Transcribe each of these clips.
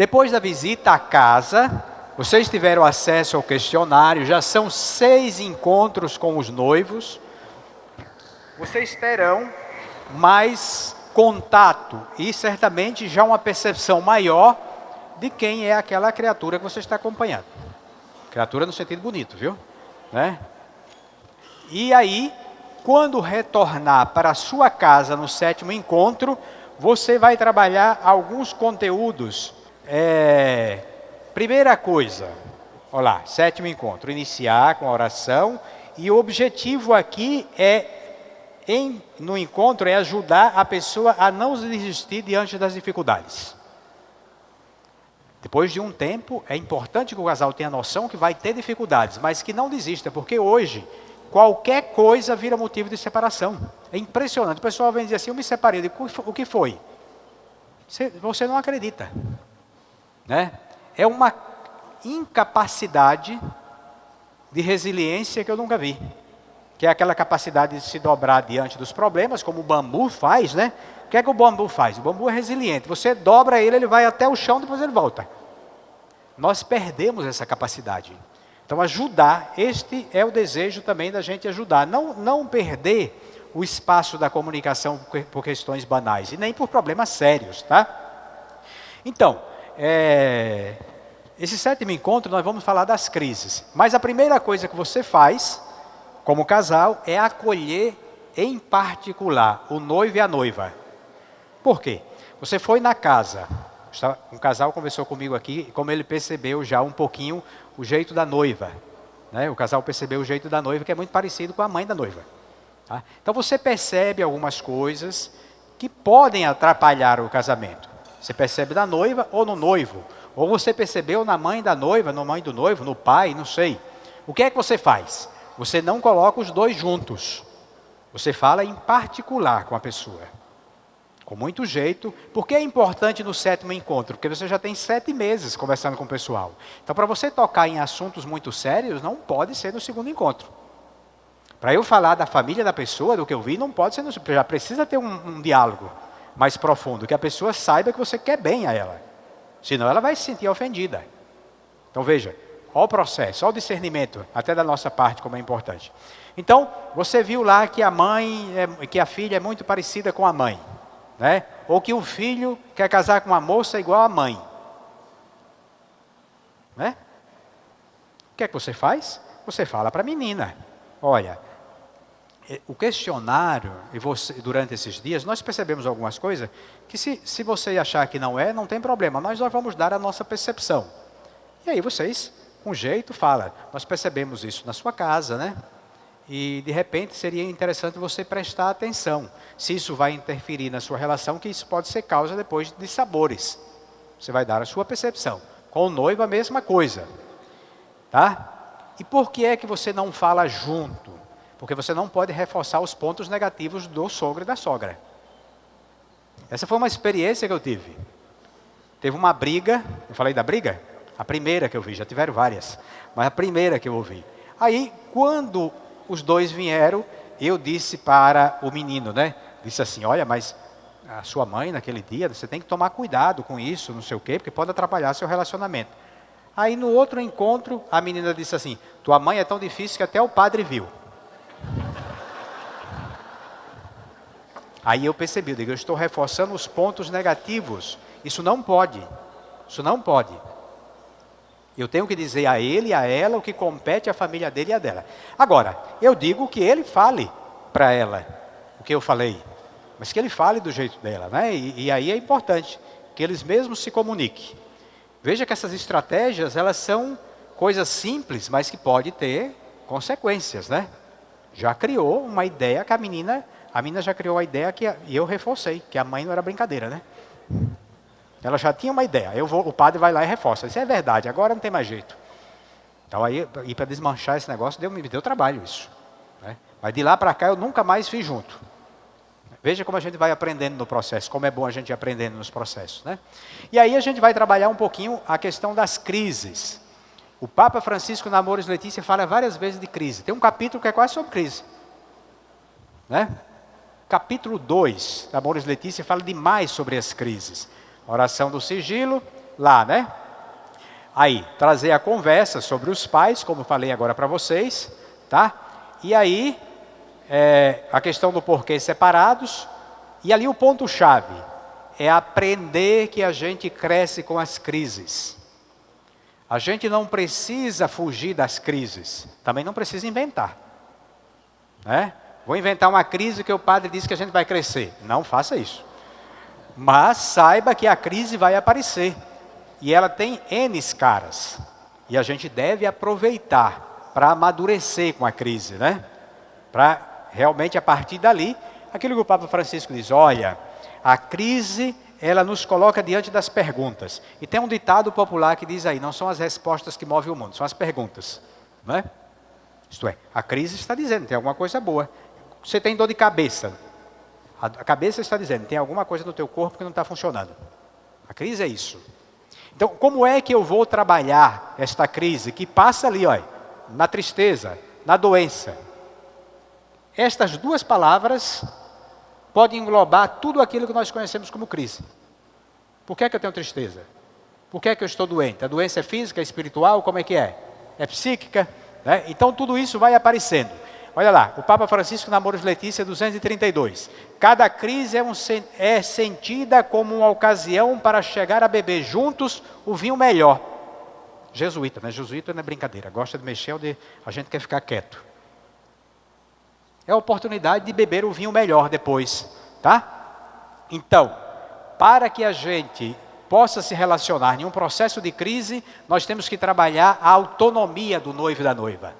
Depois da visita à casa, vocês tiveram acesso ao questionário, já são 6 encontros com os noivos. Vocês terão mais contato e certamente já uma percepção maior de quem é aquela criatura que você está acompanhando. Criatura no sentido bonito, viu? Né? E aí, quando retornar para a sua casa no 7º encontro, você vai trabalhar alguns conteúdos. Primeira coisa, olha lá, 7º encontro, iniciar com a oração, e o objetivo aqui no encontro é ajudar a pessoa a não desistir diante das dificuldades. Depois de um tempo, é importante que o casal tenha noção que vai ter dificuldades, mas que não desista, porque hoje qualquer coisa vira motivo de separação. É impressionante. O pessoal vem dizer assim, eu me separei. Eu digo, o que foi? Você não acredita. Né? É uma incapacidade de resiliência que eu nunca vi. Que é aquela capacidade de se dobrar diante dos problemas, como o bambu faz, né? O que é que o bambu faz? O bambu é resiliente. Você dobra ele, ele vai até o chão, depois ele volta. Nós perdemos essa capacidade. Então, ajudar, este é o desejo também da gente ajudar. Não perder o espaço da comunicação por questões banais, e nem por problemas sérios, tá? Então, esse 7º encontro nós vamos falar das crises. Mas a primeira coisa que você faz, como casal, é acolher em particular o noivo e a noiva. Por quê? Você foi na casa, um casal conversou comigo aqui, como ele percebeu já um pouquinho o jeito da noiva. Né? O casal percebeu o jeito da noiva, que é muito parecido com a mãe da noiva. Tá? Então você percebe algumas coisas que podem atrapalhar o casamento. Você percebe na noiva ou no noivo. Ou você percebeu na mãe da noiva, na mãe do noivo, no pai, não sei. O que é que você faz? Você não coloca os dois juntos. Você fala em particular com a pessoa. Com muito jeito. Por que é importante no 7º encontro? Porque você já tem 7 meses conversando com o pessoal. Então, para você tocar em assuntos muito sérios, não pode ser no 2º encontro. Para eu falar da família da pessoa, do que eu vi, não pode ser no... Já precisa ter um diálogo mais profundo, que a pessoa saiba que você quer bem a ela. Senão ela vai se sentir ofendida. Então, veja, olha o processo, olha o discernimento, até da nossa parte, como é importante. Então, você viu lá que que a filha é muito parecida com a mãe. Né? Ou que o filho quer casar com uma moça igual à mãe. Né? O que é que você faz? Você fala para a menina, olha, o questionário, e você, durante esses dias, nós percebemos algumas coisas, que se você achar que não tem problema, nós vamos dar a nossa percepção. E aí vocês, com jeito, falam, nós percebemos isso na sua casa, né? E, de repente, seria interessante você prestar atenção. Se isso vai interferir na sua relação, que isso pode ser causa depois de sabores. Você vai dar a sua percepção. Com o noivo, a mesma coisa. Tá? E por que é que você não fala junto? Porque você não pode reforçar os pontos negativos do sogro e da sogra. Essa foi uma experiência que eu tive. Teve uma briga, eu falei da briga? A primeira que eu vi, já tiveram várias. Mas a primeira que eu ouvi. Aí, quando os dois vieram, eu disse para o menino, né? Disse assim, olha, mas a sua mãe naquele dia, você tem que tomar cuidado com isso, não sei o quê, porque pode atrapalhar seu relacionamento. Aí no outro encontro, a menina disse assim, tua mãe é tão difícil que até o padre viu. Aí eu percebi, eu estou reforçando os pontos negativos. Isso não pode. Isso não pode. Eu tenho que dizer a ele e a ela o que compete à família dele e a dela. Agora, eu digo que ele fale para ela o que eu falei. Mas que ele fale do jeito dela, né? E aí é importante que eles mesmos se comuniquem. Veja que essas estratégias, elas são coisas simples, mas que podem ter consequências, né? Já criou uma ideia que a menina já criou a ideia e eu reforcei, que a mãe não era brincadeira, né? Ela já tinha uma ideia, o padre vai lá e reforça. Isso é verdade, agora não tem mais jeito. Então aí, para desmanchar esse negócio, me deu trabalho isso. Né? Mas de lá para cá eu nunca mais fiz junto. Veja como a gente vai aprendendo no processo, como é bom a gente ir aprendendo nos processos. Né? E aí a gente vai trabalhar um pouquinho a questão das crises. O Papa Francisco, na Amores Letícia, fala várias vezes de crise. Tem um capítulo que é quase sobre crise. Né? Capítulo 2 da Amores Letícia fala demais sobre as crises. Oração do sigilo, lá, né? Aí, trazer a conversa sobre os pais, como falei agora para vocês, tá? E aí, a questão do porquê separados. E ali o ponto-chave é aprender que a gente cresce com as crises. A gente não precisa fugir das crises, também não precisa inventar, né? Vou inventar uma crise que o padre disse que a gente vai crescer. Não faça isso. Mas saiba que a crise vai aparecer. E ela tem N caras. E a gente deve aproveitar para amadurecer com a crise, né? Para realmente, a partir dali, aquilo que o Papa Francisco diz, olha, a crise, ela nos coloca diante das perguntas. E tem um ditado popular que diz aí, não são as respostas que movem o mundo, são as perguntas, né? Isto é, a crise está dizendo, tem alguma coisa boa. Você tem dor de cabeça. A cabeça está dizendo, tem alguma coisa no teu corpo que não está funcionando. A crise é isso. Então, como é que eu vou trabalhar esta crise que passa ali, olha, na tristeza, na doença? Estas duas palavras podem englobar tudo aquilo que nós conhecemos como crise. Por que é que eu tenho tristeza? Por que é que eu estou doente? A doença é física, é espiritual, como é que é? É psíquica, né? Então, tudo isso vai aparecendo. Olha lá, o Papa Francisco, Namoros Letícia 232. Cada crise é sentida como uma ocasião para chegar a beber juntos o vinho melhor. Jesuíta, né? Jesuíta não é brincadeira, gosta de mexer onde a gente quer ficar quieto. É a oportunidade de beber o vinho melhor depois, tá? Então, para que a gente possa se relacionar em um processo de crise, nós temos que trabalhar a autonomia do noivo e da noiva.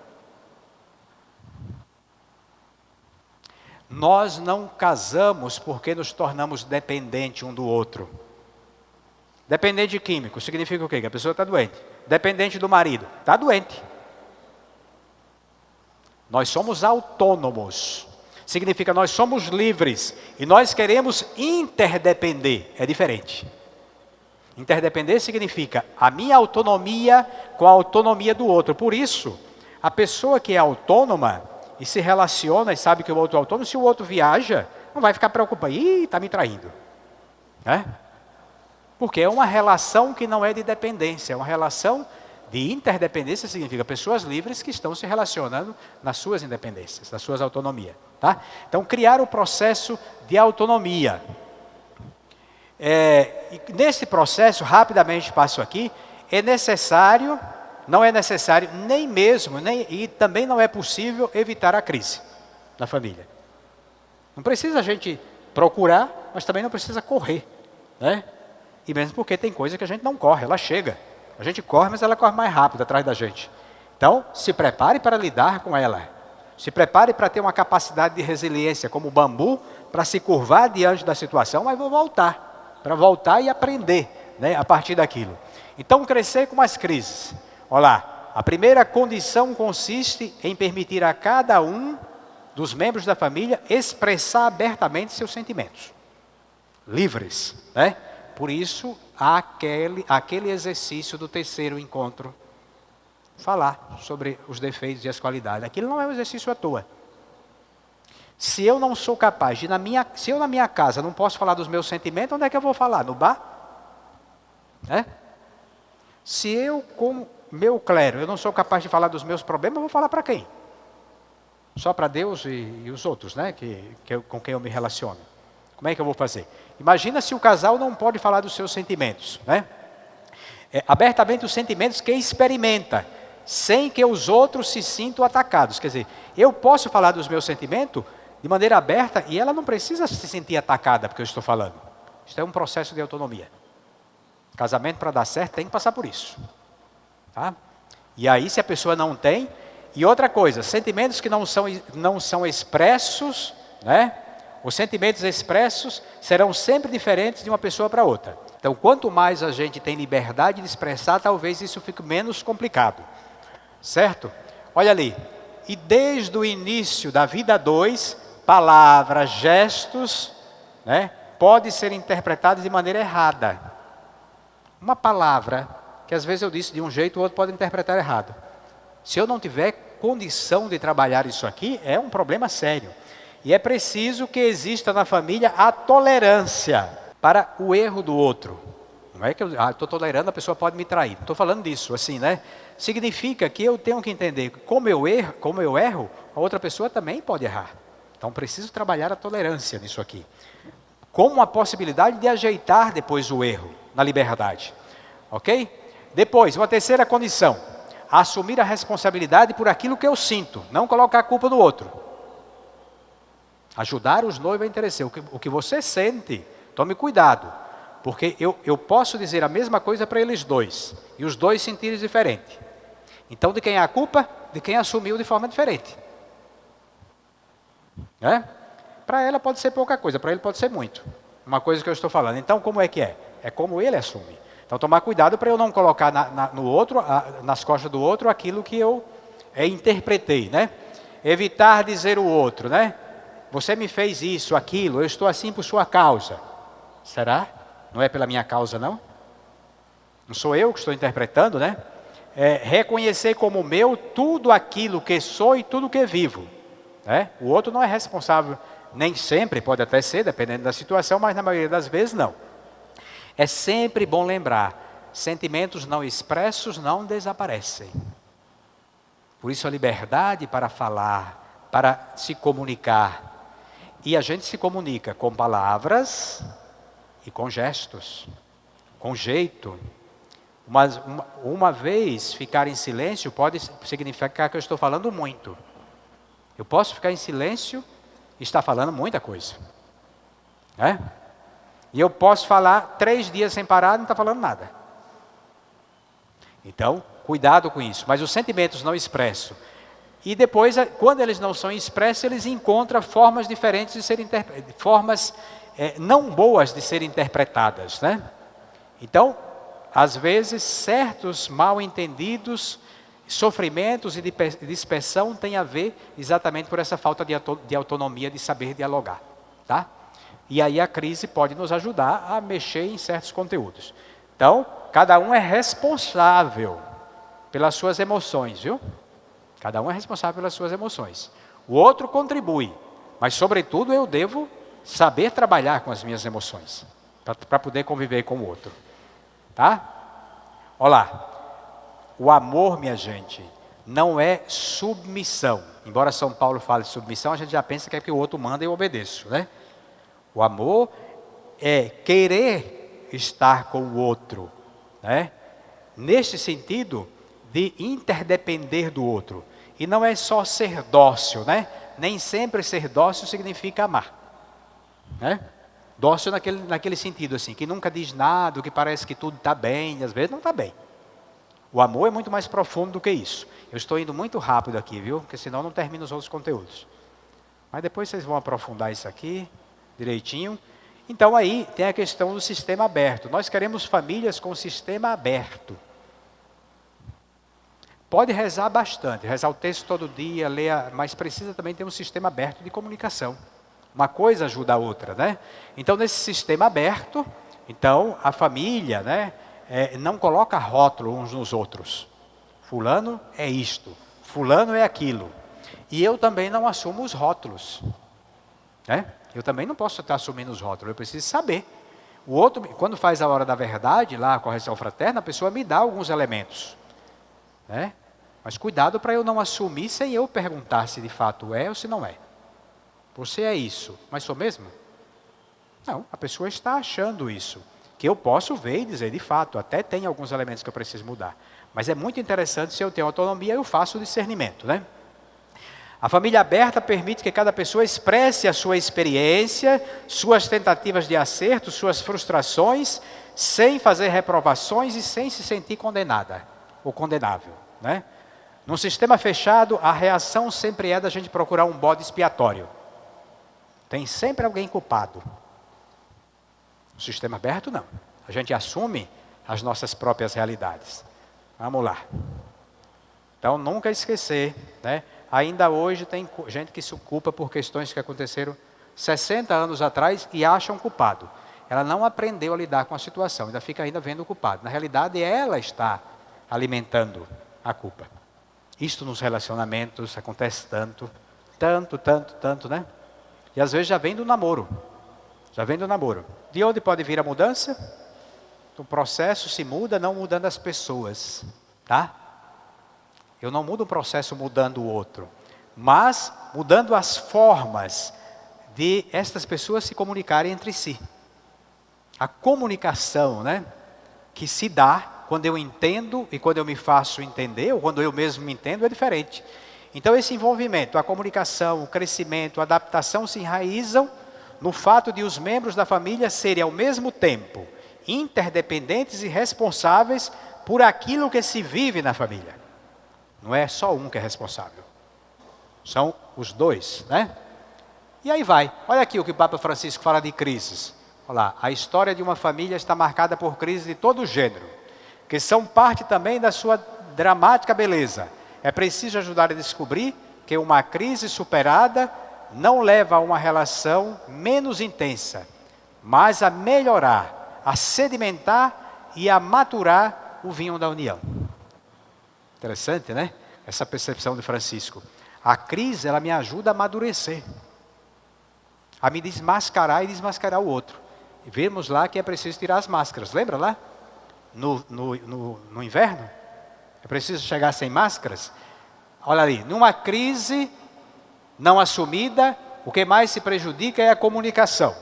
Nós não casamos porque nos tornamos dependentes um do outro. Dependente químico significa o quê? Que a pessoa está doente. Dependente do marido, está doente. Nós somos autônomos. Significa nós somos livres. E nós queremos interdepender. É diferente. Interdepender significa a minha autonomia com a autonomia do outro. Por isso, a pessoa que é autônoma e se relaciona e sabe que o outro é autônomo, se o outro viaja, não vai ficar preocupado. Ih, está me traindo. Né? Porque é uma relação que não é de dependência, é uma relação de interdependência, significa pessoas livres que estão se relacionando nas suas independências, nas suas autonomias. Tá? Então, criar o processo de autonomia. E nesse processo, rapidamente passo aqui, não é necessário nem mesmo, e também não é possível evitar a crise na família. Não precisa a gente procurar, mas também não precisa correr, né? E mesmo porque tem coisa que a gente não corre, ela chega. A gente corre, mas ela corre mais rápido atrás da gente. Então, se prepare para lidar com ela. Se prepare para ter uma capacidade de resiliência, como o bambu, para se curvar diante da situação, mas vou voltar. Para voltar e aprender, né, a partir daquilo. Então, crescer com as crises. Olha lá, a primeira condição consiste em permitir a cada um dos membros da família expressar abertamente seus sentimentos. Livres, né? Por isso, aquele exercício do terceiro encontro, falar sobre os defeitos e as qualidades. Aquilo não é um exercício à toa. Se eu não sou capaz de, se eu na minha casa não posso falar dos meus sentimentos, onde é que eu vou falar? No bar? É? Se eu, como meu clero, eu não sou capaz de falar dos meus problemas, eu vou falar para quem? Só para Deus e os outros, né? Com quem eu me relaciono. Como é que eu vou fazer? Imagina se o casal não pode falar dos seus sentimentos, né? Abertamente os sentimentos que experimenta, sem que os outros se sintam atacados. Quer dizer, eu posso falar dos meus sentimentos de maneira aberta e ela não precisa se sentir atacada porque eu estou falando. Isso é um processo de autonomia. Casamento, para dar certo, tem que passar por isso. Tá? E aí, se a pessoa não tem... E outra coisa, sentimentos que não são expressos, né? Os sentimentos expressos serão sempre diferentes de uma pessoa para outra. Então, quanto mais a gente tem liberdade de expressar, talvez isso fique menos complicado. Certo? Olha ali. E desde o início da vida 2, palavras, gestos, né, podem ser interpretados de maneira errada. Uma palavra, que às vezes eu disse de um jeito, o outro pode interpretar errado. Se eu não tiver condição de trabalhar isso aqui, é um problema sério. E é preciso que exista na família a tolerância para o erro do outro. Não é que eu estou tolerando, a pessoa pode me trair. Não estou falando disso, assim, né? Significa que eu tenho que entender que como eu erro, a outra pessoa também pode errar. Então preciso trabalhar a tolerância nisso aqui. Como uma possibilidade de ajeitar depois o erro, na liberdade. Ok? Depois, uma terceira condição. Assumir a responsabilidade por aquilo que eu sinto. Não colocar a culpa no outro. Ajudar os noivos a entender. O que você sente, tome cuidado. Porque eu posso dizer a mesma coisa para eles dois. E os dois sentirem diferente. Então, de quem é a culpa? De quem assumiu de forma diferente. Para ela pode ser pouca coisa, para ele pode ser muito. Uma coisa que eu estou falando. Então, como é que é? É como ele assume. Então, tomar cuidado para eu não colocar no outro, nas costas do outro aquilo que eu interpretei, né? Evitar dizer o outro, né? Você me fez isso, aquilo, eu estou assim por sua causa. Será? Não é pela minha causa, não? Não sou eu que estou interpretando, né? Reconhecer como meu tudo aquilo que sou e tudo que vivo. Né? O outro não é responsável, nem sempre, pode até ser, dependendo da situação, mas na maioria das vezes não. É sempre bom lembrar, sentimentos não expressos não desaparecem. Por isso a liberdade para falar, para se comunicar. E a gente se comunica com palavras e com gestos, com jeito. Mas uma vez ficar em silêncio pode significar que eu estou falando muito. Eu posso ficar em silêncio e estar falando muita coisa. E eu posso falar 3 dias sem parar e não estar falando nada. Então, cuidado com isso. Mas os sentimentos não expressos. E depois, quando eles não são expressos, eles encontram formas diferentes de serem formas não boas de serem interpretadas, né? Então, às vezes, certos mal-entendidos, sofrimentos e dispersão têm a ver exatamente por essa falta de autonomia, de saber dialogar, tá? E aí a crise pode nos ajudar a mexer em certos conteúdos. Então, cada um é responsável pelas suas emoções, viu? Cada um é responsável pelas suas emoções. O outro contribui, mas sobretudo eu devo saber trabalhar com as minhas emoções, para poder conviver com o outro. Tá? Olha lá. O amor, minha gente, não é submissão. Embora São Paulo fale de submissão, a gente já pensa que é que o outro manda e eu obedeço, né? O amor é querer estar com o outro, né? Neste sentido de interdepender do outro. E não é só ser dócil, né? Nem sempre ser dócil significa amar, né? Dócil naquele sentido assim, que nunca diz nada, que parece que tudo está bem, e às vezes não está bem. O amor é muito mais profundo do que isso. Eu estou indo muito rápido aqui, viu? Porque senão não termino os outros conteúdos. Mas depois vocês vão aprofundar isso aqui, direitinho. Então aí tem a questão do sistema aberto. Nós queremos famílias com sistema aberto. Pode rezar bastante, rezar o texto todo dia, ler, mas precisa também ter um sistema aberto de comunicação. Uma coisa ajuda a outra, né? Então, nesse sistema aberto, então, a família, né, não coloca rótulo uns nos outros. Fulano é isto, fulano é aquilo. E eu também não assumo os rótulos. Né? Eu também não posso estar assumindo os rótulos, eu preciso saber. O outro, quando faz a hora da verdade, lá a correção fraterna, a pessoa me dá alguns elementos. Né? Mas cuidado para eu não assumir sem eu perguntar se de fato é ou se não é. Você é isso, mas sou mesmo? Não, a pessoa está achando isso. Que eu posso ver e dizer, de fato, até tem alguns elementos que eu preciso mudar. Mas é muito interessante, se eu tenho autonomia, eu faço o discernimento, né? A família aberta permite que cada pessoa expresse a sua experiência, suas tentativas de acerto, suas frustrações, sem fazer reprovações e sem se sentir condenada ou condenável, né? Num sistema fechado, a reação sempre é da gente procurar um bode expiatório. Tem sempre alguém culpado. No sistema aberto, não. A gente assume as nossas próprias realidades. Vamos lá. Então, nunca esquecer, né? Ainda hoje tem gente que se culpa por questões que aconteceram 60 anos atrás e acha um culpado. Ela não aprendeu a lidar com a situação, ainda fica vendo o culpado. Na realidade, ela está alimentando a culpa. Isto nos relacionamentos acontece tanto, né? E às vezes já vem do namoro. Já vem do namoro. De onde pode vir a mudança? O processo se muda não mudando as pessoas, tá? Eu não mudo o processo mudando o outro, mas mudando as formas de estas pessoas se comunicarem entre si. A comunicação, né, que se dá quando eu entendo e quando eu me faço entender, ou quando eu mesmo me entendo, é diferente. Então esse envolvimento, a comunicação, o crescimento, a adaptação se enraizam no fato de os membros da família serem ao mesmo tempo interdependentes e responsáveis por aquilo que se vive na família. Não é só um que é responsável, são os dois, né? E aí vai, olha aqui o que o Papa Francisco fala de crises. Olha lá, a história de uma família está marcada por crises de todo gênero, que são parte também da sua dramática beleza. É preciso ajudar a descobrir que uma crise superada não leva a uma relação menos intensa, mas a melhorar, a sedimentar e a maturar o vinho da união. Interessante, né? Essa percepção de Francisco. A crise, ela me ajuda a amadurecer, a me desmascarar e desmascarar o outro. E vimos lá que é preciso tirar as máscaras, lembra lá? No inverno? É preciso chegar sem máscaras? Olha ali, numa crise não assumida, o que mais se prejudica é a comunicação.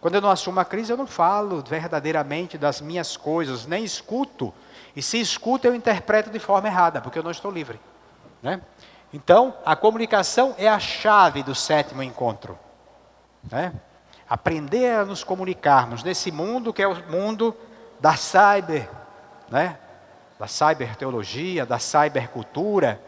Quando eu não assumo a crise, eu não falo verdadeiramente das minhas coisas, nem escuto. E se escuto, eu interpreto de forma errada, porque eu não estou livre, né? Então, a comunicação é a chave do 7º encontro, né? Aprender a nos comunicarmos nesse mundo que é o mundo da cyber, né? Da cyberteologia, da cybercultura,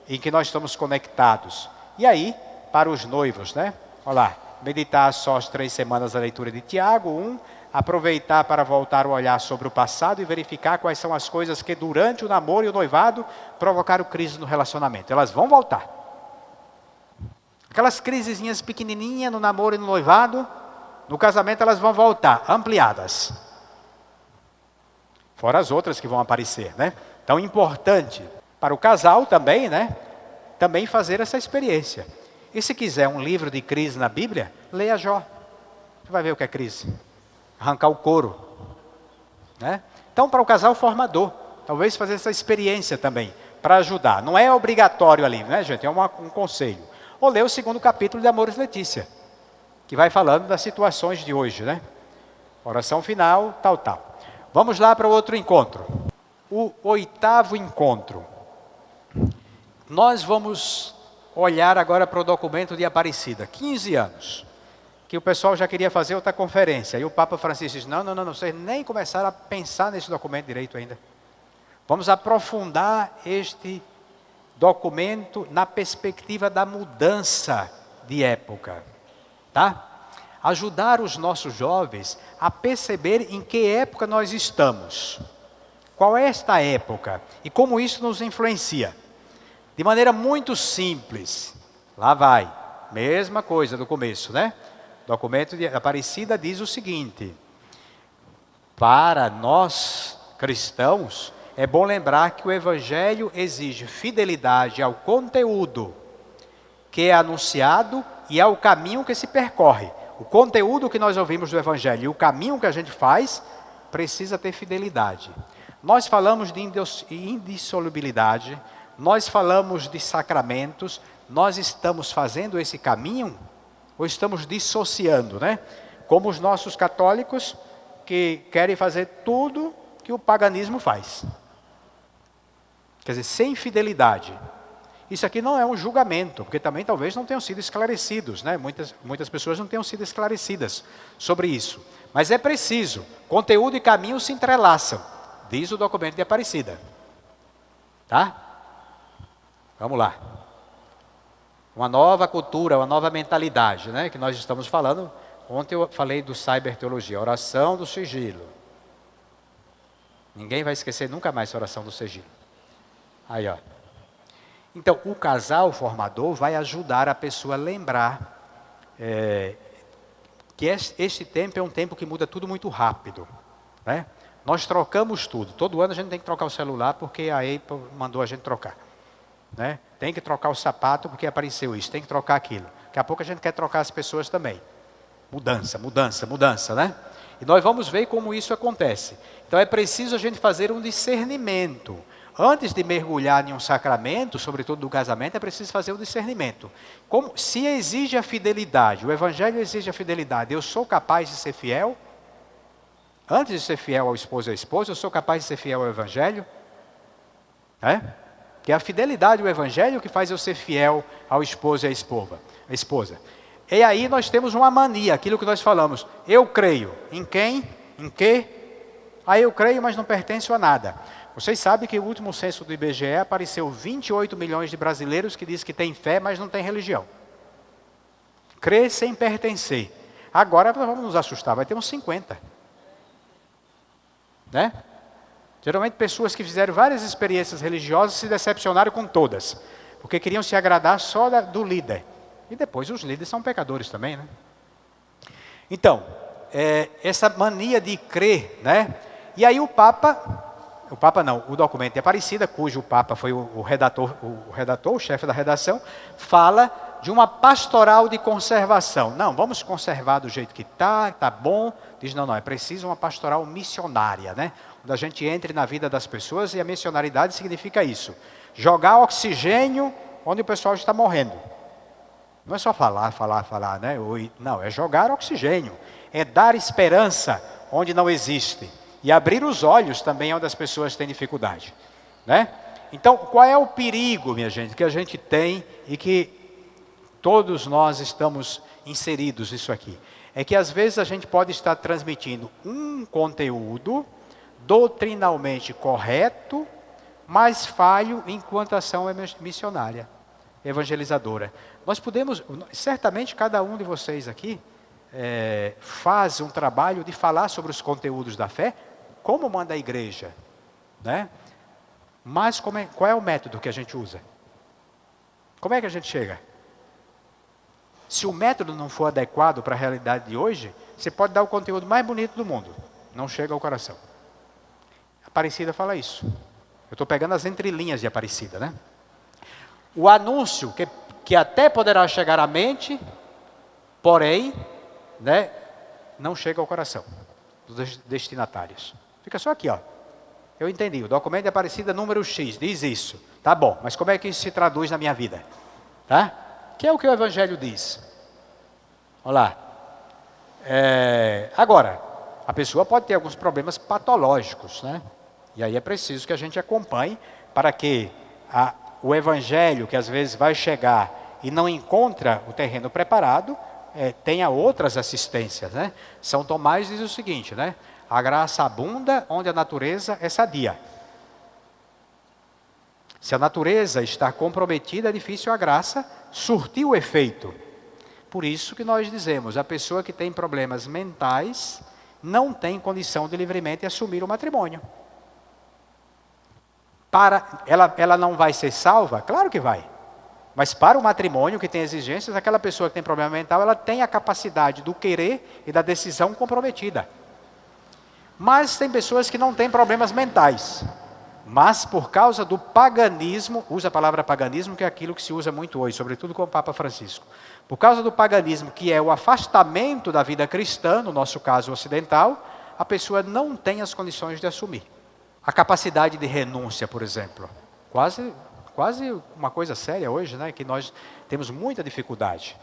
em que nós estamos conectados. E aí, para os noivos, né? Olha lá, meditar só as 3 semanas da leitura de Tiago 1, aproveitar para voltar o olhar sobre o passado e verificar quais são as coisas que durante o namoro e o noivado provocaram crise no relacionamento. Elas vão voltar. Aquelas crisezinhas pequenininhas no namoro e no noivado, no casamento elas vão voltar, ampliadas. Fora as outras que vão aparecer, né? Então, importante para o casal também, né? Também fazer essa experiência. E se quiser um livro de crise na Bíblia, leia Jó. Você vai ver o que é crise. Arrancar o couro, né? Então, para o casal formador, talvez fazer essa experiência também, para ajudar. Não é obrigatório ali, né, gente? É um conselho. Ou ler o 2º capítulo de Amores Letícia, que vai falando das situações de hoje, né? Oração final, tal, tal. Vamos lá para o outro encontro. O 8º encontro. Nós vamos olhar agora para o documento de Aparecida, 15 anos. Que o pessoal já queria fazer outra conferência. E o Papa Francisco disse, não, vocês nem começaram a pensar nesse documento direito ainda. Vamos aprofundar este documento na perspectiva da mudança de época. Tá? Ajudar os nossos jovens a perceber em que época nós estamos. Qual é esta época? E como isso nos influencia. De maneira muito simples. Lá vai. Mesma coisa do começo, né? O documento de Aparecida diz o seguinte: para nós cristãos, é bom lembrar que o Evangelho exige fidelidade ao conteúdo que é anunciado e ao caminho que se percorre. O conteúdo que nós ouvimos do Evangelho e o caminho que a gente faz precisa ter fidelidade. Nós falamos de indissolubilidade, nós falamos de sacramentos, nós estamos fazendo esse caminho ou estamos dissociando, né? Como os nossos católicos que querem fazer tudo que o paganismo faz. Quer dizer, sem fidelidade. Isso aqui não é um julgamento, porque também talvez não tenham sido esclarecidos, né? Muitas pessoas não tenham sido esclarecidas sobre isso. Mas é preciso, conteúdo e caminho se entrelaçam, diz o documento de Aparecida. Tá? Vamos lá. Uma nova cultura, uma nova mentalidade, né? Que nós estamos falando. Ontem eu falei do cyberteologia, oração do sigilo. Ninguém vai esquecer nunca mais essa oração do sigilo. Aí, ó. Então, o casal formador vai ajudar a pessoa a lembrar que este tempo é um tempo que muda tudo muito rápido, né? Nós trocamos tudo. Todo ano a gente tem que trocar o celular porque a Apple mandou a gente trocar, né? Tem que trocar o sapato porque apareceu isso, tem que trocar aquilo. Daqui a pouco a gente quer trocar as pessoas também. Mudança, né? E nós vamos ver como isso acontece. Então é preciso a gente fazer um discernimento. Antes de mergulhar em um sacramento, sobretudo do casamento, é preciso fazer um discernimento. Se exige a fidelidade, o Evangelho exige a fidelidade, eu sou capaz de ser fiel? Antes de ser fiel ao esposo e à esposa, eu sou capaz de ser fiel ao Evangelho? Que é a fidelidade do Evangelho que faz eu ser fiel ao esposo e à esposa. E aí nós temos uma mania, aquilo que nós falamos. Eu creio. Em quem? Em quê? Eu creio, mas não pertenço a nada. Vocês sabem que o último censo do IBGE apareceu 28 milhões de brasileiros que dizem que têm fé, mas não têm religião. Crer sem pertencer. Agora nós vamos nos assustar, vai ter uns 50. Geralmente pessoas que fizeram várias experiências religiosas se decepcionaram com todas, porque queriam se agradar só do líder. E depois os líderes são pecadores também, Então, essa mania de crer, E aí o documento de Aparecida, cujo Papa foi o redator, o chefe da redação, fala de uma pastoral de conservação. Não, vamos conservar do jeito que está bom. Diz, não, é preciso uma pastoral missionária, Onde a gente entre na vida das pessoas, e a missionaridade significa isso. Jogar oxigênio onde o pessoal está morrendo. Não é só falar, Não, é jogar oxigênio. É dar esperança onde não existe. E abrir os olhos também onde as pessoas têm dificuldade. Então, qual é o perigo, minha gente, que a gente tem e que todos nós estamos inseridos nisso aqui? É que às vezes a gente pode estar transmitindo um conteúdo doutrinalmente correto, mas falho enquanto ação missionária, evangelizadora. Nós podemos, certamente cada um de vocês aqui faz um trabalho de falar sobre os conteúdos da fé, como manda a igreja, Mas qual é o método que a gente usa? Como é que a gente chega? Se o método não for adequado para a realidade de hoje, você pode dar o conteúdo mais bonito do mundo, não chega ao coração. Aparecida fala isso. Eu estou pegando as entrelinhas de Aparecida, O anúncio, que até poderá chegar à mente, porém, não chega ao coração dos destinatários. Fica só aqui, Eu entendi, o documento de Aparecida número X diz isso. Tá bom, mas como é que isso se traduz na minha vida? Que é o que o Evangelho diz. Olha lá. Agora, a pessoa pode ter alguns problemas patológicos, E aí é preciso que a gente acompanhe para que o Evangelho, que às vezes vai chegar e não encontra o terreno preparado, tenha outras assistências, São Tomás diz o seguinte, A graça abunda onde a natureza é sadia. Se a natureza está comprometida, é difícil a graça surtir o efeito. Por isso que nós dizemos, a pessoa que tem problemas mentais não tem condição de livremente assumir o matrimônio. Ela não vai ser salva? Claro que vai. Mas para o matrimônio que tem exigências, aquela pessoa que tem problema mental, ela tem a capacidade do querer e da decisão comprometida. Mas tem pessoas que não têm problemas mentais. Mas por causa do paganismo, usa a palavra paganismo, que é aquilo que se usa muito hoje, sobretudo com o Papa Francisco. Por causa do paganismo, que é o afastamento da vida cristã, no nosso caso ocidental, a pessoa não tem as condições de assumir. A capacidade de renúncia, por exemplo. Quase uma coisa séria hoje, que nós temos muita dificuldade.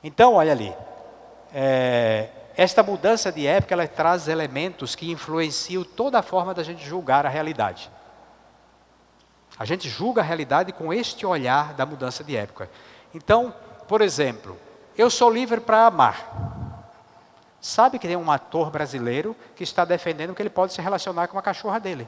Então, olha ali. Esta mudança de época, ela traz elementos que influenciam toda a forma da gente julgar a realidade. A gente julga a realidade com este olhar da mudança de época. Então, por exemplo, eu sou livre para amar. Sabe que tem um ator brasileiro que está defendendo que ele pode se relacionar com a cachorra dele.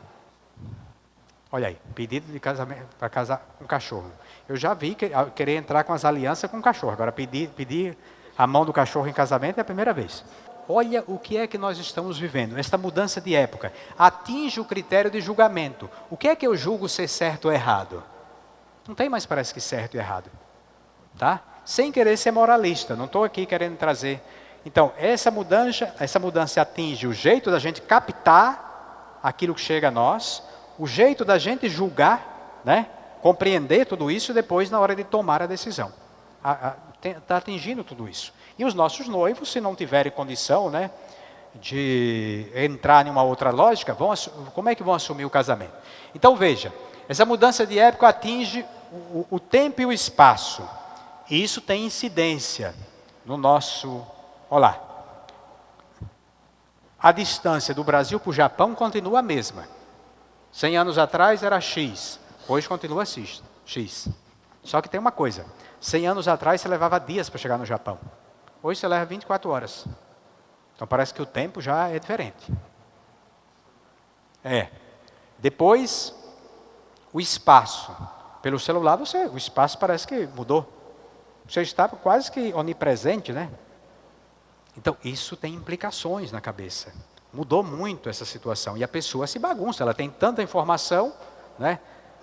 Olha aí, pedido de casamento para casar com um cachorro. Eu já vi querer entrar com as alianças com um cachorro. Agora, pedir a mão do cachorro em casamento é a primeira vez. Olha o que é que nós estamos vivendo. Esta mudança de época atinge o critério de julgamento. O que é que eu julgo ser certo ou errado? Não tem mais, parece que, certo e errado. Sem querer ser moralista. Não estou aqui querendo trazer. Então, essa mudança atinge o jeito da gente captar aquilo que chega a nós, o jeito da gente julgar, compreender tudo isso e depois na hora de tomar a decisão. Está atingindo tudo isso. E os nossos noivos, se não tiverem condição, de entrar em uma outra lógica, como é que vão assumir o casamento? Então veja, essa mudança de época atinge o tempo e o espaço. E isso tem incidência no nosso... Olha lá. A distância do Brasil para o Japão continua a mesma. 100 anos atrás era X, hoje continua X. Só que tem uma coisa, 100 anos atrás você levava dias para chegar no Japão. Hoje você leva 24 horas. Então parece que o tempo já é diferente. Depois, o espaço. Pelo celular, o espaço parece que mudou. Você está quase que onipresente, né? Então, isso tem implicações na cabeça. Mudou muito essa situação. E a pessoa se bagunça. Ela tem tanta informação, né,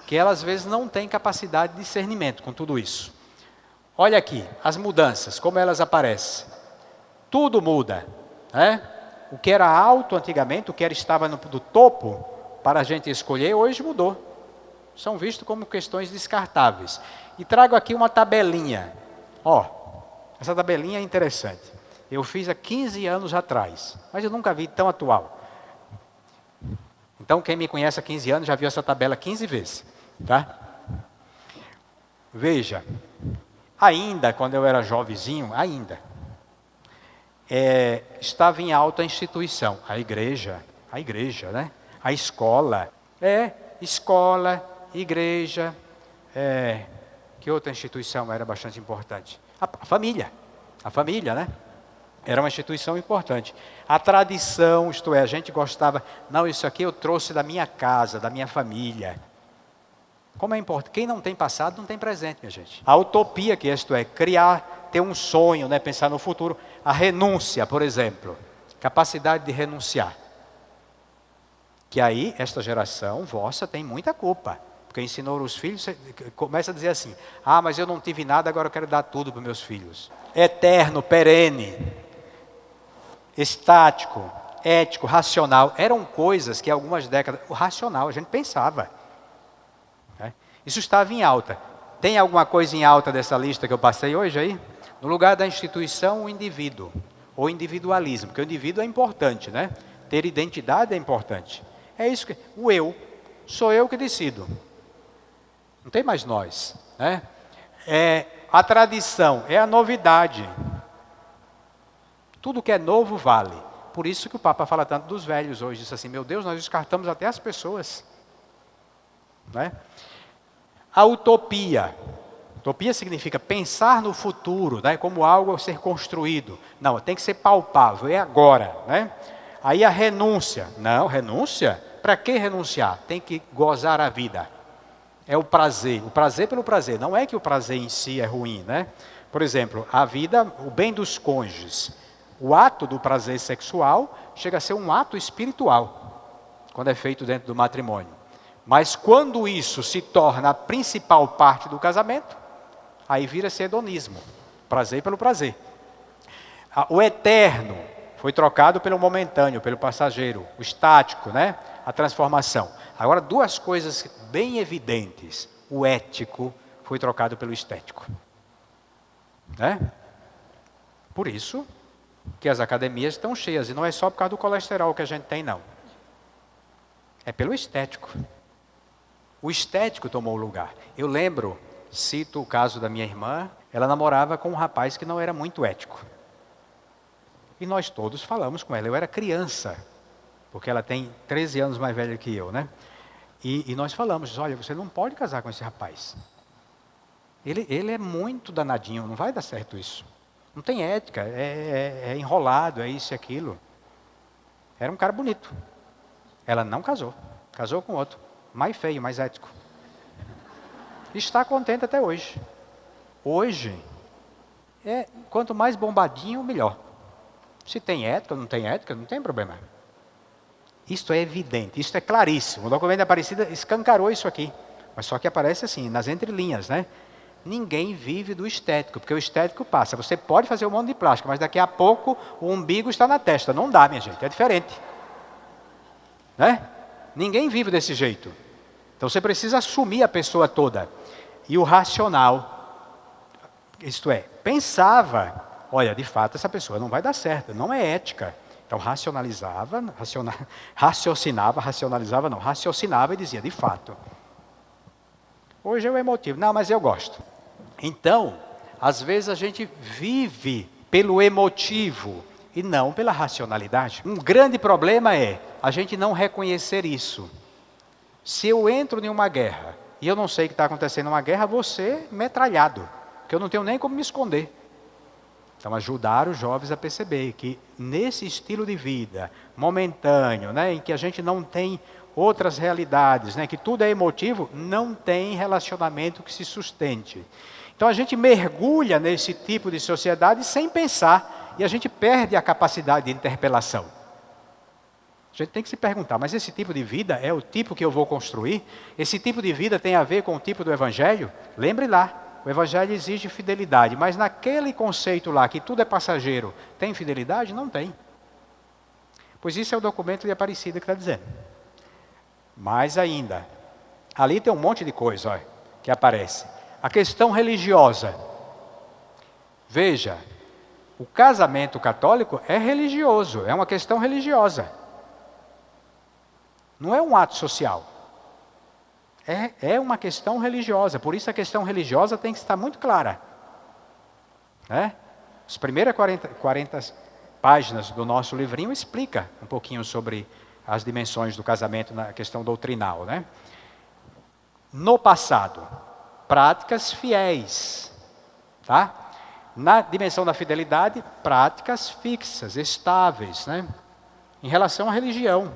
que ela, às vezes, não tem capacidade de discernimento com tudo isso. Olha aqui, as mudanças, como elas aparecem. Tudo muda. Né? O que era alto antigamente, o que estava no topo, para a gente escolher, hoje mudou. São vistos como questões descartáveis. E trago aqui uma tabelinha. Essa tabelinha é interessante. Eu fiz há 15 anos atrás, mas eu nunca vi tão atual. Então, quem me conhece há 15 anos já viu essa tabela 15 vezes. Tá? Veja, ainda quando eu era jovenzinho, estava em alta instituição. A igreja, né? A escola. Escola, igreja. Que outra instituição era bastante importante? A família, né? Era uma instituição importante. A tradição, isto é, a gente gostava, não, isso aqui eu trouxe da minha casa, da minha família. Como é importante. Quem não tem passado, não tem presente, minha gente. A utopia, que isto é, ter um sonho, né, pensar no futuro. A renúncia, por exemplo. Capacidade de renunciar. Que aí, esta geração vossa tem muita culpa. Porque ensinou os filhos, você começa a dizer assim, mas eu não tive nada, agora eu quero dar tudo para os meus filhos. Eterno, perene. Estático, ético, racional, eram coisas que há algumas décadas, o racional, a gente pensava. Né? Isso estava em alta. Tem alguma coisa em alta dessa lista que eu passei hoje aí? No lugar da instituição, o indivíduo, ou individualismo, porque o indivíduo é importante, né? Ter identidade é importante. É isso que, o eu, sou eu que decido. Não tem mais nós. Né? A tradição, é a novidade. Tudo que é novo vale. Por isso que o Papa fala tanto dos velhos hoje. Diz assim, meu Deus, nós descartamos até as pessoas. Né? A utopia. Utopia significa pensar no futuro, né, como algo a ser construído. Não, tem que ser palpável, é agora. Né? Aí a renúncia. Não, renúncia? Para que renunciar? Tem que gozar a vida. É o prazer pelo prazer. Não é que o prazer em si é ruim. Né? Por exemplo, a vida, o bem dos cônjuges. O ato do prazer sexual chega a ser um ato espiritual, quando é feito dentro do matrimônio. Mas quando isso se torna a principal parte do casamento, aí vira-se hedonismo, prazer pelo prazer. O eterno foi trocado pelo momentâneo, pelo passageiro, o estático, né? A transformação. Agora, duas coisas bem evidentes. O ético foi trocado pelo estético. Né? Por isso que as academias estão cheias, e não é só por causa do colesterol que a gente tem, não. É pelo estético. O estético tomou o lugar. Eu lembro, cito o caso da minha irmã, ela namorava com um rapaz que não era muito ético. E nós todos falamos com ela, eu era criança, porque ela tem 13 anos mais velha que eu, né? E nós falamos, olha, você não pode casar com esse rapaz. Ele é muito danadinho, não vai dar certo isso. Não tem ética, é enrolado, é isso e aquilo. Era um cara bonito. Ela não casou. Casou com outro. Mais feio, mais ético. Está contente até hoje. Hoje, quanto mais bombadinho, melhor. Se tem ética, não tem problema. Isto é evidente, isto é claríssimo. O documento da Aparecida escancarou isso aqui. Mas só que aparece assim, nas entrelinhas, né? Ninguém vive do estético, porque o estético passa. Você pode fazer um monte de plástico, mas daqui a pouco o umbigo está na testa. Não dá, minha gente, é diferente. Né? Ninguém vive desse jeito. Então você precisa assumir a pessoa toda. E o racional, isto é, pensava, olha, de fato essa pessoa não vai dar certo, não é ética. Então raciocinava e dizia, de fato. Hoje é o emotivo, não, mas eu gosto. Então, às vezes a gente vive pelo emotivo e não pela racionalidade. Um grande problema é a gente não reconhecer isso. Se eu entro em uma guerra e eu não sei que está acontecendo uma guerra, vou ser metralhado, porque eu não tenho nem como me esconder. Então, ajudar os jovens a perceber que nesse estilo de vida momentâneo, né, em que a gente não tem outras realidades, né, que tudo é emotivo, não tem relacionamento que se sustente. Então, a gente mergulha nesse tipo de sociedade sem pensar, e a gente perde a capacidade de interpelação. A gente tem que se perguntar, mas esse tipo de vida é o tipo que eu vou construir? Esse tipo de vida tem a ver com o tipo do Evangelho? Lembre lá. O Evangelho exige fidelidade, mas naquele conceito lá, que tudo é passageiro, tem fidelidade? Não tem. Pois isso é o documento de Aparecida que está dizendo. Mais ainda, ali tem um monte de coisa, olha, que aparece. A questão religiosa. Veja, o casamento católico é religioso, é uma questão religiosa. Não é um ato social. É uma questão religiosa, por isso a questão religiosa tem que estar muito clara. As primeiras 40 páginas do nosso livrinho explica um pouquinho sobre as dimensões do casamento na questão doutrinal. No passado, práticas fiéis. Tá? Na dimensão da fidelidade, práticas fixas, estáveis. Em relação à religião.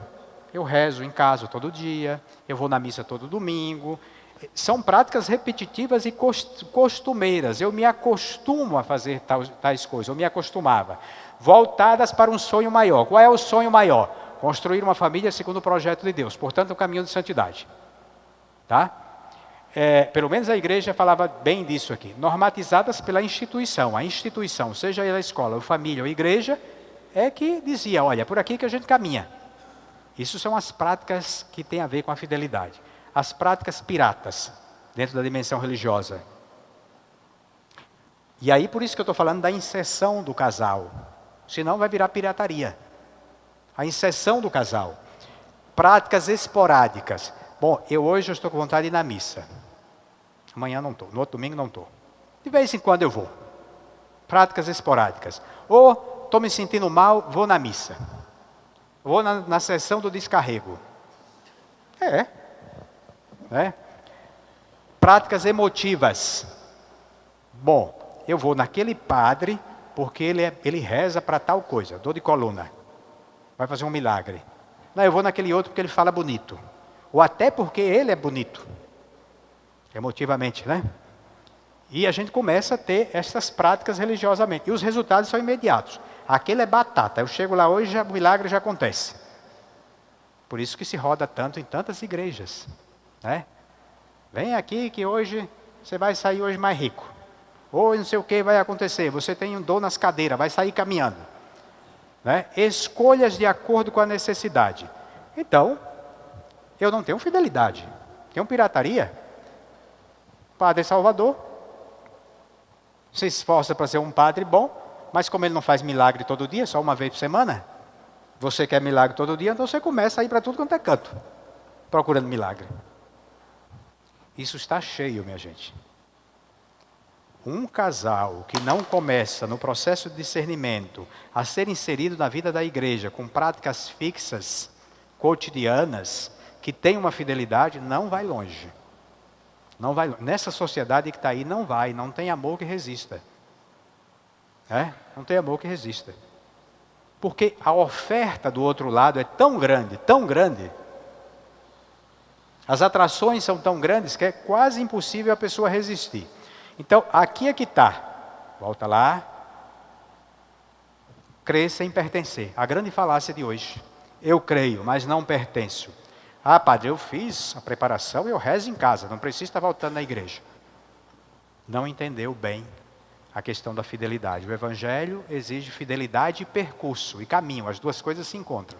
Eu rezo em casa todo dia, eu vou na missa todo domingo. São práticas repetitivas e costumeiras. Eu me acostumo a fazer tais coisas, eu me acostumava. Voltadas para um sonho maior. Qual é o sonho maior? Construir uma família segundo o projeto de Deus. Portanto, o caminho de santidade. Tá? Pelo menos a igreja falava bem disso aqui. Normatizadas pela instituição. A instituição, seja ela a escola, ou família, ou igreja, é que dizia, olha, por aqui que a gente caminha. Isso são as práticas que têm a ver com a fidelidade. As práticas piratas, dentro da dimensão religiosa. E aí, por isso que eu estou falando da inserção do casal. Senão vai virar pirataria. A inserção do casal. Práticas esporádicas. Bom, hoje eu estou com vontade de ir na missa. Amanhã não estou, no outro domingo não estou. De vez em quando eu vou. Práticas esporádicas. Ou estou me sentindo mal, vou na missa. Vou na sessão do descarrego. Práticas emotivas. Bom, eu vou naquele padre porque ele reza para tal coisa, dor de coluna. Vai fazer um milagre. Não, eu vou naquele outro porque ele fala bonito. Ou até porque ele é bonito. Emotivamente, E a gente começa a ter essas práticas religiosamente. E os resultados são imediatos. Aquele é batata. Eu chego lá hoje, o milagre já acontece. Por isso que se roda tanto em tantas igrejas. Vem aqui que hoje você vai sair hoje mais rico. Ou não sei o que vai acontecer. Você tem um dor nas cadeiras, vai sair caminhando. Escolhas de acordo com a necessidade. Então, eu não tenho fidelidade. Tenho pirataria. Padre Salvador se esforça para ser um padre bom. Mas como ele não faz milagre todo dia, só uma vez por semana, você quer milagre todo dia, então você começa a ir para tudo quanto é canto, procurando milagre. Isso está cheio, minha gente. Um casal que não começa no processo de discernimento a ser inserido na vida da igreja com práticas fixas, cotidianas, que tem uma fidelidade, não vai longe. Não vai longe. Nessa sociedade que está aí, não tem amor que resista. Não tem amor que resista. Porque a oferta do outro lado é tão grande, as atrações são tão grandes que é quase impossível a pessoa resistir. Então, aqui é que está. Volta lá. Crer sem pertencer. A grande falácia de hoje. Eu creio, mas não pertenço. Ah, padre, eu fiz a preparação, eu rezo em casa, não preciso estar voltando na igreja. Não entendeu bem a questão da fidelidade. O Evangelho exige fidelidade e percurso, e caminho, as duas coisas se encontram.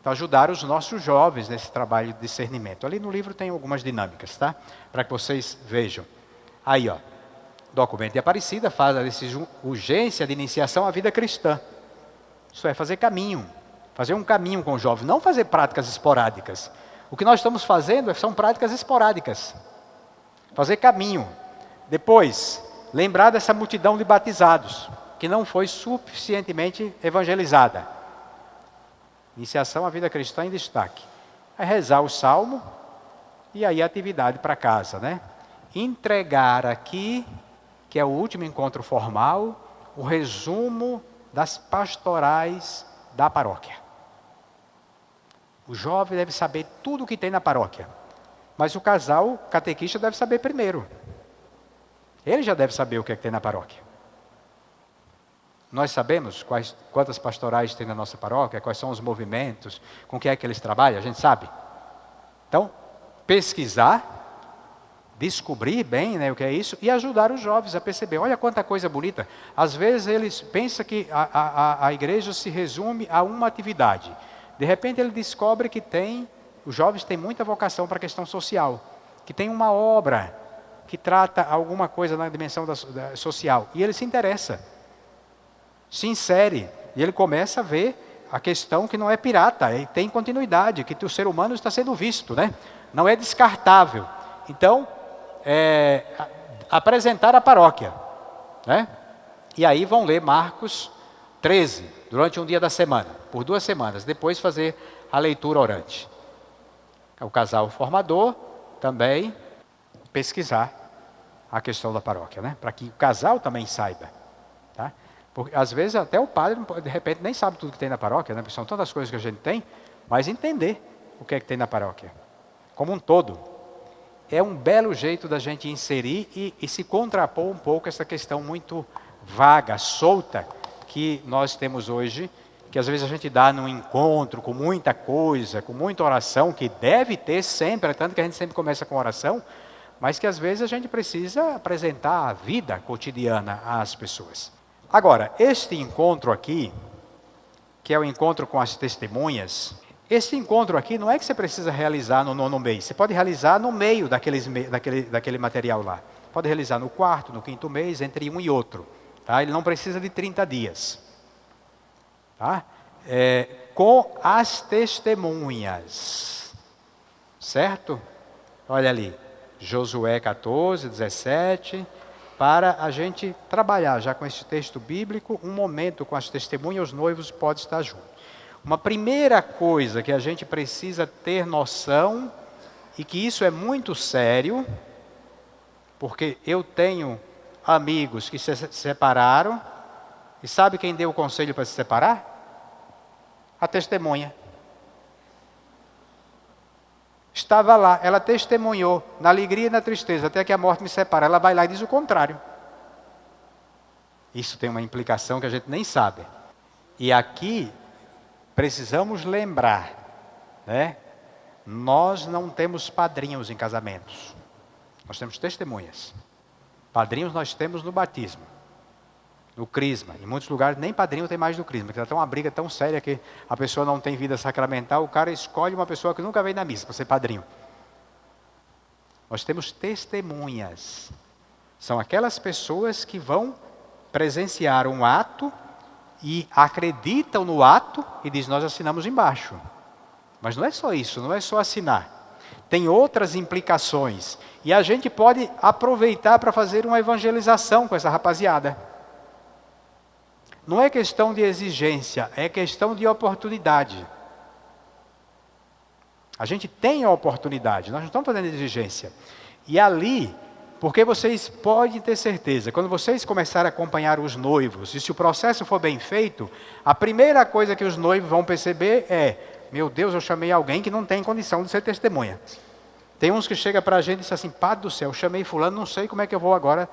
Então, ajudar os nossos jovens nesse trabalho de discernimento. Ali no livro tem algumas dinâmicas, tá? Para que vocês vejam. Aí, documento de Aparecida fala dessa urgência de iniciação à vida cristã. Isso é fazer caminho. Fazer um caminho com o jovem, não fazer práticas esporádicas. O que nós estamos fazendo são práticas esporádicas. Fazer caminho. Depois, lembrar dessa multidão de batizados, que não foi suficientemente evangelizada. Iniciação à vida cristã em destaque. É rezar o salmo e aí a atividade para casa, né? Entregar aqui, que é o último encontro formal, o resumo das pastorais da paróquia. O jovem deve saber tudo o que tem na paróquia, mas o casal, o catequista, deve saber primeiro. Ele já deve saber o que é que tem na paróquia. Nós sabemos quantas pastorais tem na nossa paróquia, quais são os movimentos, com que é que eles trabalham, a gente sabe. Então, pesquisar, descobrir bem, né, o que é isso, e ajudar os jovens a perceber. Olha quanta coisa bonita. Às vezes eles pensam que a igreja se resume a uma atividade. De repente ele descobre que os jovens têm muita vocação para a questão social, que tem uma obra que trata alguma coisa na dimensão social, e ele se interessa, se insere, e ele começa a ver a questão que não é pirata, e tem continuidade, que o ser humano está sendo visto, né? Não é descartável. Então, apresentar a paróquia, né? E aí vão ler Marcos 13, durante um dia da semana, por 2 semanas, depois fazer a leitura orante. O casal formador também pesquisar a questão da paróquia, né? Para que o casal também saiba, tá? Porque às vezes até o padre, de repente, nem sabe tudo que tem na paróquia, né? Porque são tantas coisas que a gente tem, mas entender o que é que tem na paróquia, como um todo. É um belo jeito da gente inserir e se contrapor um pouco essa questão muito vaga, solta, que nós temos hoje, que às vezes a gente dá num encontro com muita coisa, com muita oração, que deve ter sempre, tanto que a gente sempre começa com oração, mas que às vezes a gente precisa apresentar a vida cotidiana às pessoas. Agora, este encontro aqui, que é o encontro com as testemunhas, esse encontro aqui não é que você precisa realizar no 9º mês, você pode realizar no meio daquele material lá. Pode realizar no 4º, no 5º mês, entre um e outro. Tá? Ele não precisa de 30 dias. Tá? Com as testemunhas. Certo? Olha ali, Josué 14, 17... para a gente trabalhar já com esse texto bíblico, um momento com as testemunhas, os noivos podem estar juntos. Uma primeira coisa que a gente precisa ter noção, e que isso é muito sério, porque eu tenho amigos que se separaram, e sabe quem deu o conselho para se separar? A testemunha. Estava lá, ela testemunhou, na alegria e na tristeza, até que a morte me separa. Ela vai lá e diz o contrário. Isso tem uma implicação que a gente nem sabe. E aqui, precisamos lembrar, né? Nós não temos padrinhos em casamentos. Nós temos testemunhas. Padrinhos nós temos no batismo, no crisma. Em muitos lugares nem padrinho tem mais no crisma, porque está uma briga tão séria que a pessoa não tem vida sacramental, o cara escolhe uma pessoa que nunca veio na missa para ser padrinho. Nós temos testemunhas. São aquelas pessoas que vão presenciar um ato e acreditam no ato e dizem, nós assinamos embaixo. Mas não é só isso, não é só assinar. Tem outras implicações. E a gente pode aproveitar para fazer uma evangelização com essa rapaziada. Não é questão de exigência, é questão de oportunidade. A gente tem a oportunidade, nós não estamos fazendo exigência. E ali, porque vocês podem ter certeza, quando vocês começarem a acompanhar os noivos, e se o processo for bem feito, a primeira coisa que os noivos vão perceber é, meu Deus, eu chamei alguém que não tem condição de ser testemunha. Tem uns que chegam para a gente e dizem assim, Padre do céu, eu chamei fulano, não sei como é que eu vou agora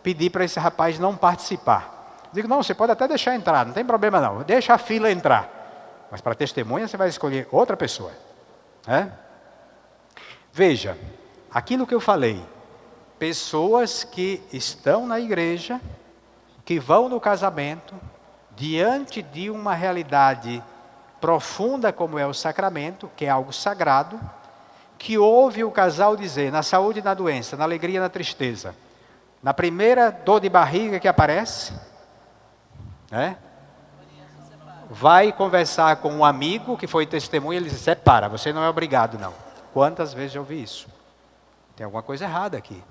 pedir para esse rapaz não participar. Digo, não, você pode até deixar entrar, não tem problema não, deixa a fila entrar. Mas para testemunha você vai escolher outra pessoa. Veja, aquilo que eu falei, pessoas que estão na igreja, que vão no casamento, diante de uma realidade profunda como é o sacramento, que é algo sagrado, que ouve o casal dizer, na saúde e na doença, na alegria e na tristeza, na primeira dor de barriga que aparece, vai conversar com um amigo que foi testemunha, ele diz, separa, você não é obrigado não. Quantas vezes eu ouvi isso? Tem alguma coisa errada aqui.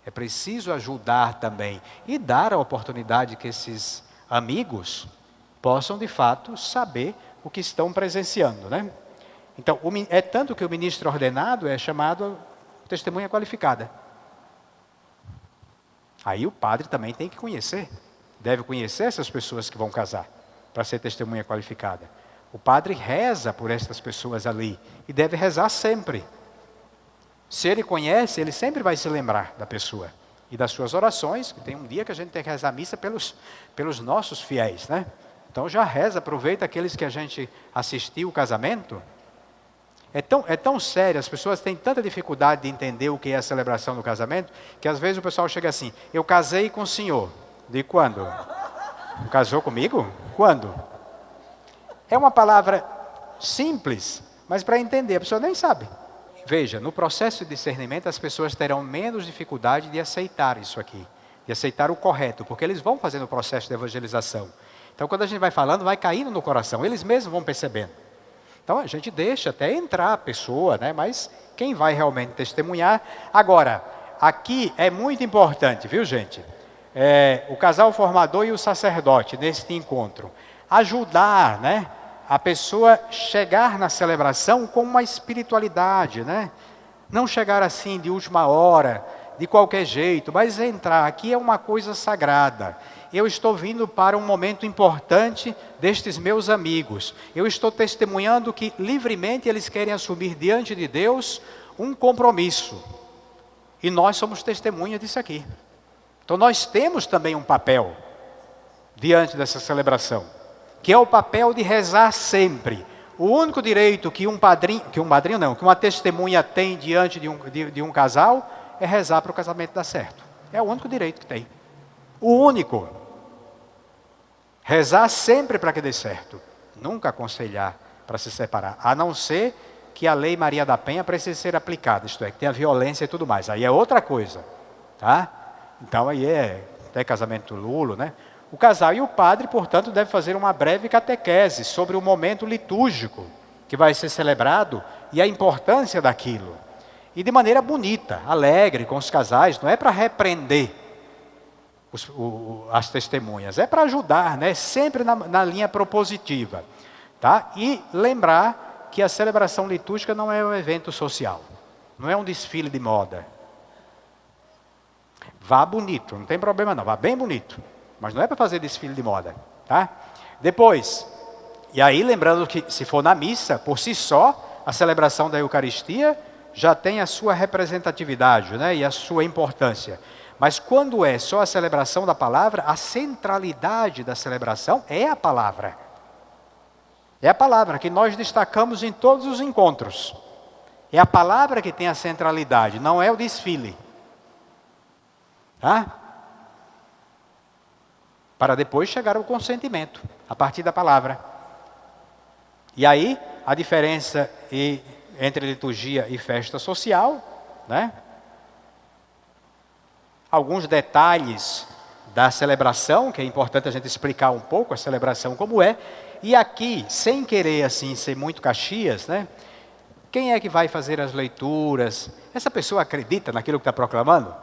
É preciso ajudar também e dar a oportunidade que esses amigos possam de fato saber o que estão presenciando, né? Então, é tanto que o ministro ordenado é chamado testemunha qualificada. Aí o padre também tem que conhecer, deve conhecer essas pessoas que vão casar, para ser testemunha qualificada. O padre reza por essas pessoas ali, e deve rezar sempre. Se ele conhece, ele sempre vai se lembrar da pessoa, e das suas orações, tem um dia que a gente tem que rezar a missa pelos nossos fiéis, né? Então já reza, aproveita aqueles que a gente assistiu o casamento. É tão sério, as pessoas têm tanta dificuldade de entender o que é a celebração do casamento, que às vezes o pessoal chega assim, eu casei com o senhor. De quando? Casou comigo? Quando? É uma palavra simples, mas para entender, a pessoa nem sabe. Veja, no processo de discernimento, as pessoas terão menos dificuldade de aceitar isso aqui, de aceitar o correto, porque eles vão fazendo o processo de evangelização. Então, quando a gente vai falando, vai caindo no coração, eles mesmos vão percebendo. Então, a gente deixa até entrar a pessoa, né? Mas quem vai realmente testemunhar... Agora, aqui é muito importante, viu, gente? O casal formador e o sacerdote, neste encontro. Ajudar, né? A pessoa chegar na celebração com uma espiritualidade, né? Não chegar assim de última hora, de qualquer jeito, mas entrar. Aqui é uma coisa sagrada. Eu estou vindo para um momento importante destes meus amigos. Eu estou testemunhando que livremente eles querem assumir diante de Deus um compromisso. E nós somos testemunha disso aqui. Então nós temos também um papel diante dessa celebração, que é o papel de rezar sempre. O único direito que uma testemunha tem diante de um casal é rezar para o casamento dar certo. É o único direito que tem. O único. Rezar sempre para que dê certo. Nunca aconselhar para se separar. A não ser que a lei Maria da Penha precise ser aplicada. Isto é, que tem a violência e tudo mais. Aí é outra coisa. Tá? Então aí é até casamento nulo, né? O casal e o padre, portanto, devem fazer uma breve catequese sobre o momento litúrgico que vai ser celebrado e a importância daquilo. E de maneira bonita, alegre com os casais, não é para repreender as testemunhas, é para ajudar, né? Sempre na linha propositiva. Tá? E lembrar que a celebração litúrgica não é um evento social, não é um desfile de moda. Vá bonito, não tem problema não, vá bem bonito, mas não é para fazer desfile de moda. Tá? Depois, e aí lembrando que se for na missa, por si só, a celebração da Eucaristia já tem a sua representatividade, né? E a sua importância. Mas quando é só a celebração da palavra, a centralidade da celebração é a palavra. É a palavra que nós destacamos em todos os encontros. É a palavra que tem a centralidade, não é o desfile. Tá? Para depois chegar ao consentimento, a partir da palavra. E aí, a diferença entre liturgia e festa social, né? Alguns detalhes da celebração, que é importante a gente explicar um pouco a celebração como é. E aqui, sem querer assim ser muito Caxias, né? Quem é que vai fazer as leituras? Essa pessoa acredita naquilo que está proclamando?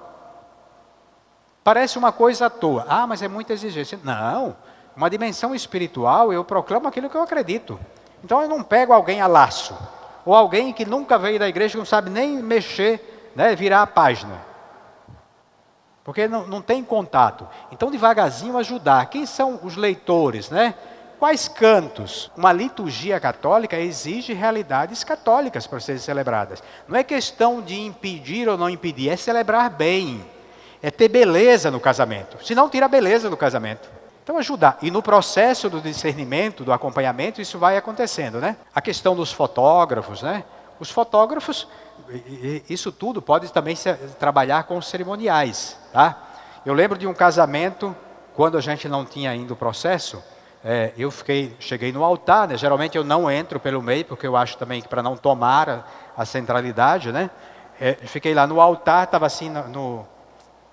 Parece uma coisa à toa. Ah, mas é muita exigência. Não, uma dimensão espiritual, eu proclamo aquilo que eu acredito. Então eu não pego alguém a laço, ou alguém que nunca veio da igreja, que não sabe nem mexer, né, virar a página. Porque não tem contato. Então, devagarzinho, ajudar. Quem são os leitores, né? Quais cantos? Uma liturgia católica exige realidades católicas para serem celebradas. Não é questão de impedir ou não impedir, é celebrar bem. É ter beleza no casamento. Senão, tira a beleza do casamento. Então, ajudar. E no processo do discernimento, do acompanhamento, isso vai acontecendo, né? A questão dos fotógrafos, né? Os fotógrafos, isso tudo pode também trabalhar com cerimoniais, tá? Eu lembro de um casamento, quando a gente não tinha ainda o processo, cheguei no altar, né? Geralmente eu não entro pelo meio, porque eu acho também que para não tomar a centralidade, né? Fiquei lá no altar, estava assim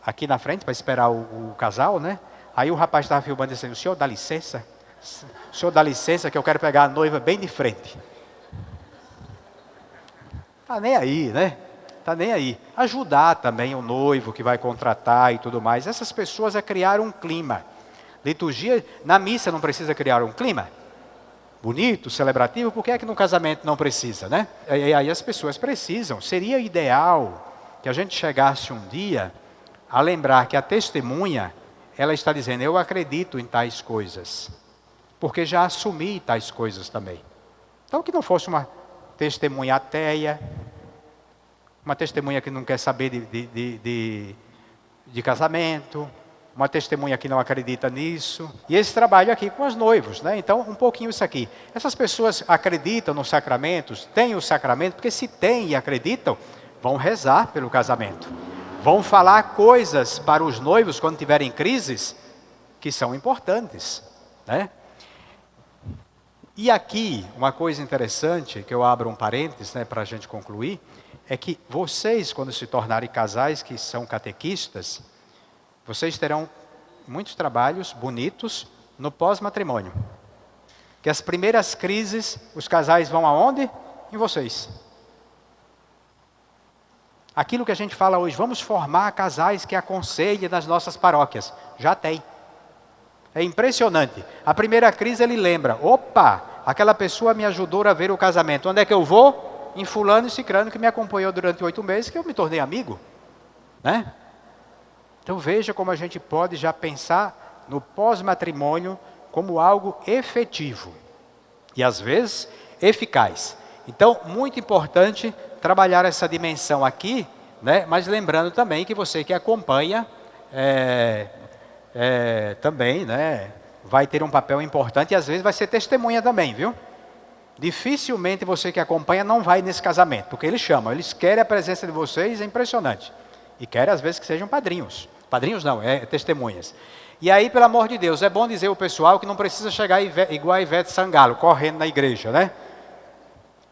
aqui na frente para esperar o casal, né? Aí o rapaz estava filmando e disse, o senhor dá licença? O senhor dá licença que eu quero pegar a noiva bem de frente. Tá nem aí, né? Tá nem aí. Ajudar também o noivo que vai contratar e tudo mais. Essas pessoas é criar um clima. Liturgia, na missa não precisa criar um clima bonito, celebrativo, por que é que no casamento não precisa, né? E aí as pessoas precisam. Seria ideal que a gente chegasse um dia a lembrar que a testemunha, ela está dizendo, eu acredito em tais coisas, porque já assumi tais coisas também. Então que não fosse uma testemunha ateia, uma testemunha que não quer saber de casamento, uma testemunha que não acredita nisso. E esse trabalho aqui com os noivos, né? Então, um pouquinho isso aqui. Essas pessoas acreditam nos sacramentos, têm o sacramento, porque se têm e acreditam, vão rezar pelo casamento. Vão falar coisas para os noivos quando tiverem crises, que são importantes, né? E aqui, uma coisa interessante, que eu abro um parênteses, né, para a gente concluir, é que vocês, quando se tornarem casais que são catequistas, vocês terão muitos trabalhos bonitos no pós-matrimônio. Que as primeiras crises, os casais vão aonde? Em vocês. Aquilo que a gente fala hoje, vamos formar casais que aconselhem nas nossas paróquias. Já tem. É impressionante. A primeira crise ele lembra, opa, aquela pessoa me ajudou a ver o casamento. Onde é que eu vou? Em fulano e cicrano que me acompanhou durante 8 meses, que eu me tornei amigo. Né? Então veja como a gente pode já pensar no pós-matrimônio como algo efetivo. E às vezes eficaz. Então, muito importante trabalhar essa dimensão aqui, né? Mas lembrando também que você que acompanha também, né, vai ter um papel importante e às vezes vai ser testemunha também, viu? Dificilmente você que acompanha não vai nesse casamento, porque eles chamam, eles querem a presença de vocês, é impressionante. E querem às vezes que sejam padrinhos. Padrinhos não, testemunhas. E aí, pelo amor de Deus, é bom dizer ao pessoal que não precisa chegar igual a Ivete Sangalo, correndo na igreja, né?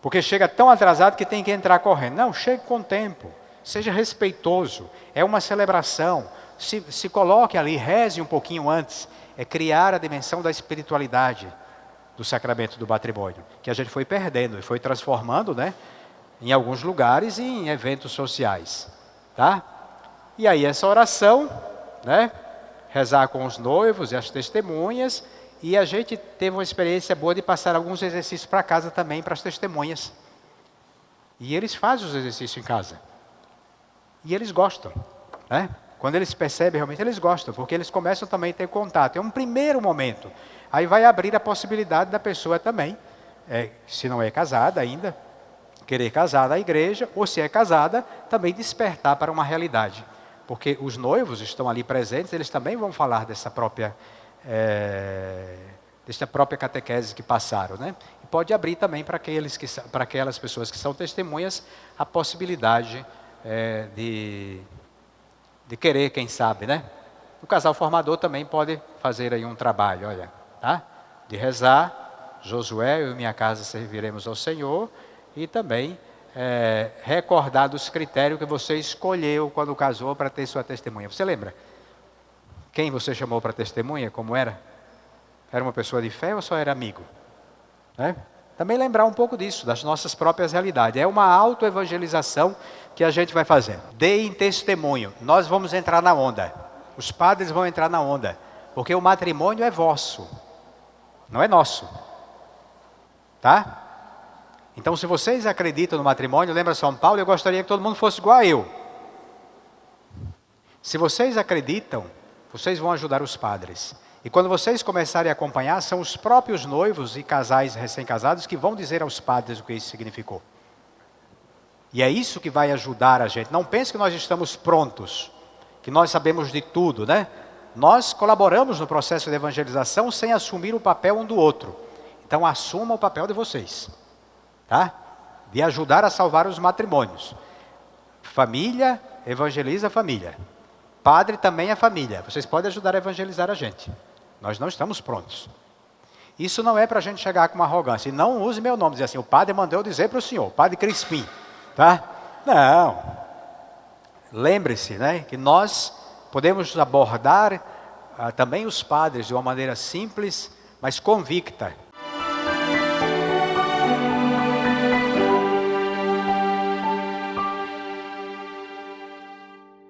Porque chega tão atrasado que tem que entrar correndo. Não, chegue com tempo, seja respeitoso, é uma celebração. Se coloque ali, reze um pouquinho antes. É criar a dimensão da espiritualidade do sacramento do matrimônio, que a gente foi perdendo e foi transformando, né, em alguns lugares e em eventos sociais. Tá? E aí essa oração, né, rezar com os noivos e as testemunhas, e a gente teve uma experiência boa de passar alguns exercícios para casa também, para as testemunhas. E eles fazem os exercícios em casa. E eles gostam, né? Quando eles percebem, realmente eles gostam, porque eles começam também a ter contato. É um primeiro momento. Aí vai abrir a possibilidade da pessoa também, se não é casada ainda, querer casar na igreja, ou se é casada, também despertar para uma realidade. Porque os noivos estão ali presentes, eles também vão falar dessa própria catequese que passaram, né? E pode abrir também para aquelas pessoas que são testemunhas a possibilidade de querer, quem sabe, né? O casal formador também pode fazer aí um trabalho, olha, tá? De rezar, Josué, eu e minha casa serviremos ao Senhor, e também recordar dos critérios que você escolheu quando casou para ter sua testemunha. Você lembra? Quem você chamou para testemunha, como era? Era uma pessoa de fé ou só era amigo? Né? Também lembrar um pouco disso, das nossas próprias realidades. É uma autoevangelização que a gente vai fazer. Deem testemunho. Nós vamos entrar na onda. Os padres vão entrar na onda. Porque o matrimônio é vosso. Não é nosso. Tá? Então, se vocês acreditam no matrimônio, lembra São Paulo, eu gostaria que todo mundo fosse igual a eu. Se vocês acreditam, vocês vão ajudar os padres. E quando vocês começarem a acompanhar, são os próprios noivos e casais recém-casados que vão dizer aos padres o que isso significou. E é isso que vai ajudar a gente. Não pense que nós estamos prontos, que nós sabemos de tudo, né? Nós colaboramos no processo de evangelização sem assumir o papel um do outro. Então assuma o papel de vocês, tá? De ajudar a salvar os matrimônios. Família evangeliza a família. Padre também é família. Vocês podem ajudar a evangelizar a gente. Nós não estamos prontos. Isso não é para a gente chegar com uma arrogância. E não use meu nome, dizer assim, o padre mandou eu dizer para o senhor, Padre Crispim. Tá? Não. Lembre-se, né, que nós podemos abordar também os padres de uma maneira simples, mas convicta.